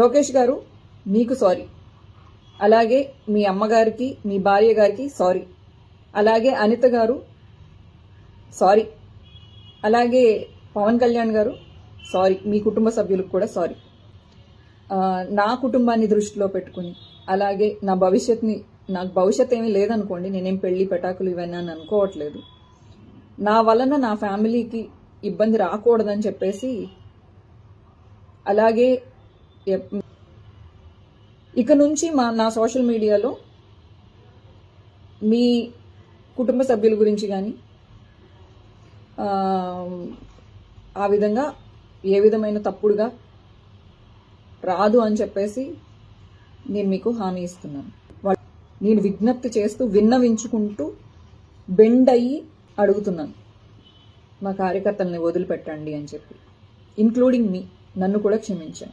లోకేష్ గారు మీకు సారీ, అలాగే మీ అమ్మగారికి మీ భార్య గారికి సారీ, అలాగే అనిత గారు సారీ, అలాగే పవన్ కళ్యాణ్ గారు సారీ, మీ కుటుంబ సభ్యులకు కూడా సారీ. నా కుటుంబాన్ని దృష్టిలో పెట్టుకుని, అలాగే నాకు భవిష్యత్ ఏమీ లేదనుకోండి, నేనేం పెళ్లి పెటాకులు ఇవన్నీ అని అనుకోవట్లేదు. నా వలన నా ఫ్యామిలీకి ఇబ్బంది రాకూడదని చెప్పేసి, అలాగే ఇక నుంచి నా సోషల్ మీడియాలో మీ కుటుంబ సభ్యుల గురించి కానీ ఆ విధంగా ఏ విధమైన తప్పుడుగా రాదు అని చెప్పేసి నేను మీకు హామీ ఇస్తున్నాను. నేను విజ్ఞప్తి చేస్తూ విన్నవించుకుంటూ బెండ్ అయ్యి అడుగుతున్నాను, మా కార్యకర్తల్ని వదిలిపెట్టండి అని చెప్పి, ఇంక్లూడింగ్ మీ, నన్ను కూడా క్షమించండి.